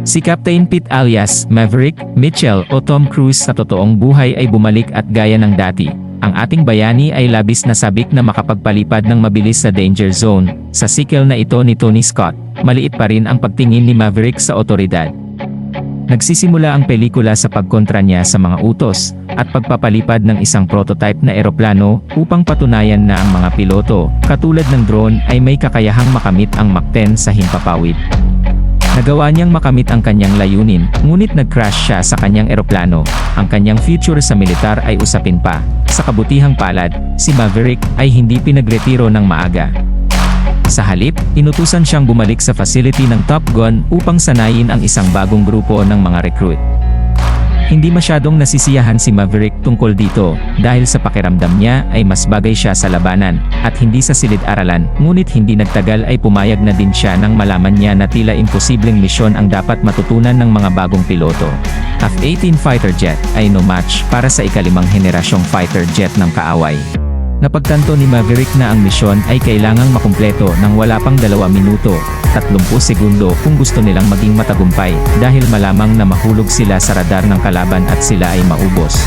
Si Captain Pete alias Maverick Mitchell o Tom Cruise sa totoong buhay ay bumalik at gaya ng dati. Ang ating bayani ay labis na sabik na makapagpalipad ng mabilis sa danger zone. Sa sequel na ito ni Tony Scott, maliit pa rin ang pagtingin ni Maverick sa otoridad. Nagsisimula ang pelikula sa pagkontra niya sa mga utos, at pagpapalipad ng isang prototype na eroplano upang patunayan na ang mga piloto, katulad ng drone ay may kakayahang makamit ang Mach 10 sa himpapawid. Nagawa niyang makamit ang kanyang layunin, ngunit nag-crash siya sa kanyang eroplano. Ang kanyang future sa militar ay usapin pa. Sa kabutihang palad, si Maverick ay hindi pinagretiro ng maaga. Sa halip, inutusan siyang bumalik sa facility ng Top Gun upang sanayin ang isang bagong grupo ng mga recruit. Hindi masyadong nasisiyahan si Maverick tungkol dito, dahil sa pakiramdam niya ay mas bagay siya sa labanan, at hindi sa silid-aralan, ngunit hindi nagtagal ay pumayag na din siya nang malaman niya na tila imposibleng misyon ang dapat matutunan ng mga bagong piloto. F-18 fighter jet ay no match para sa ikalimang henerasyong fighter jet ng kaaway. Napagtanto ni Maverick na ang misyon ay kailangang makumpleto ng wala pang 2 minuto, 30 segundo kung gusto nilang maging matagumpay, dahil malamang na mahulog sila sa radar ng kalaban at sila ay maubos.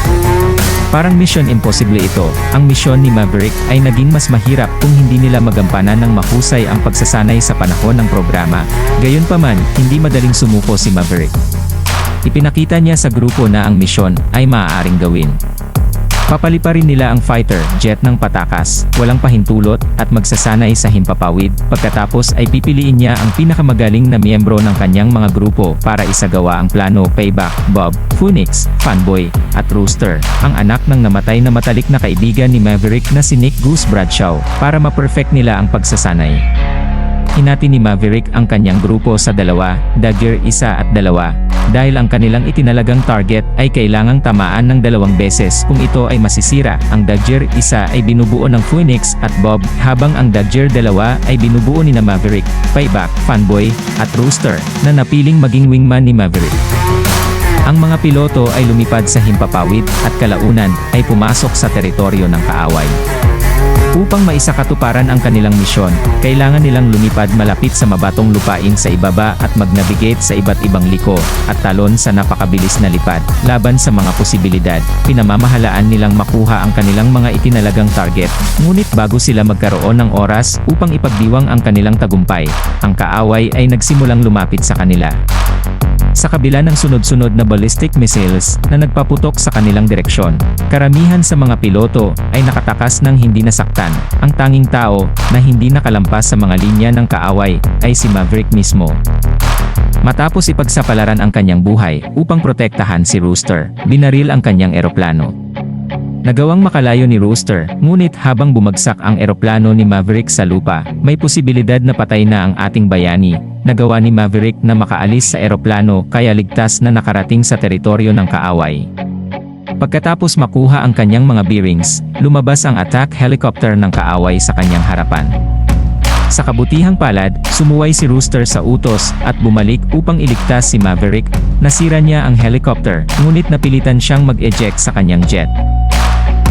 Parang mission impossible ito, ang misyon ni Maverick ay naging mas mahirap kung hindi nila magampanan ng mahusay ang pagsasanay sa panahon ng programa. Gayunpaman, hindi madaling sumuko si Maverick. Ipinakita niya sa grupo na ang misyon ay maaaring gawin. Papaliparin nila ang fighter jet ng patakas, walang pahintulot, at magsasanay sa himpapawid. Pagkatapos ay pipiliin niya ang pinakamagaling na miyembro ng kanyang mga grupo para isagawa ang plano. Payback, Bob, Phoenix, Fanboy, at Rooster, ang anak ng namatay na matalik na kaibigan ni Maverick na si Nick Goose Bradshaw, para ma-perfect nila ang pagsasanay. Hinati ni Maverick ang kanyang grupo sa 2, Dagger 1 at 2. Dahil ang kanilang itinalagang target ay kailangang tamaan ng 2 beses kung ito ay masisira. Ang Dagger 1 ay binubuo ng Phoenix at Bob, habang ang Dagger 2 ay binubuo ni Maverick, Payback, Fanboy, at Rooster, na napiling maging wingman ni Maverick. Ang mga piloto ay lumipad sa himpapawid, at kalaunan ay pumasok sa teritoryo ng kaaway. Upang maisakatuparan ang kanilang misyon, kailangan nilang lumipad malapit sa mabatong lupain sa ibaba at mag-navigate sa iba't ibang liko, at talon sa napakabilis na lipad. Laban sa mga posibilidad, pinamamahalaan nilang makuha ang kanilang mga itinalagang target, ngunit bago sila magkaroon ng oras upang ipagdiwang ang kanilang tagumpay, ang kaaway ay nagsimulang lumapit sa kanila. Sa kabila ng sunod-sunod na ballistic missiles na nagpaputok sa kanilang direksyon, karamihan sa mga piloto ay nakatakas ng hindi nasaktan. Ang tanging tao na hindi nakalampas sa mga linya ng kaaway ay si Maverick mismo. Matapos ipagsapalaran ang kanyang buhay upang protektahan si Rooster, binaril ang kanyang eroplano. Nagawang makalayo ni Rooster, ngunit habang bumagsak ang eroplano ni Maverick sa lupa, may posibilidad na patay na ang ating bayani. Nagawa ni Maverick na makaalis sa eroplano kaya ligtas na nakarating sa teritoryo ng kaaway. Pagkatapos makuha ang kanyang mga bearings, lumabas ang attack helicopter ng kaaway sa kanyang harapan. Sa kabutihang palad, sumuway si Rooster sa utos at bumalik upang iligtas si Maverick. Nasira niya ang helicopter, ngunit napilitan siyang mag-eject sa kanyang jet.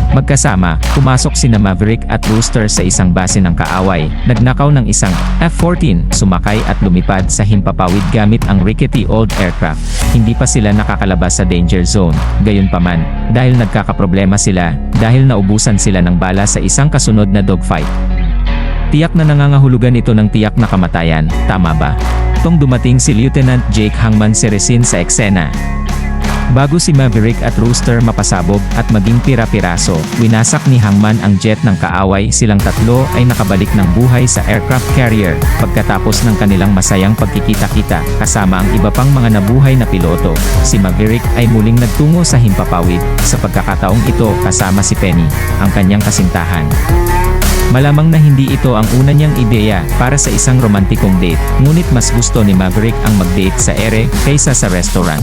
Magkasama, pumasok sina Maverick at Rooster sa isang base ng kaaway, nagnakaw ng isang F-14, sumakay at lumipad sa himpapawid gamit ang rickety old aircraft. Hindi pa sila nakakalabas sa danger zone. Gayunpaman, dahil nagkakaproblema sila, dahil naubusan sila ng bala sa isang kasunod na dogfight. Tiyak na nangangahulugan ito ng tiyak na kamatayan, tama ba? Tong dumating si Lieutenant Jake Hangman Ceresin sa eksena. Bago si Maverick at Rooster mapasabog at maging pira-piraso, winasak ni Hangman ang jet ng kaaway. Silang tatlo ay nakabalik ng buhay sa aircraft carrier, pagkatapos ng kanilang masayang pagkikita-kita, kasama ang iba pang mga nabuhay na piloto. Si Maverick ay muling nagtungo sa himpapawid, sa pagkakataong ito kasama si Penny, ang kanyang kasintahan. Malamang na hindi ito ang una niyang ideya para sa isang romantikong date, ngunit mas gusto ni Maverick ang mag-date sa ere kaysa sa restaurant.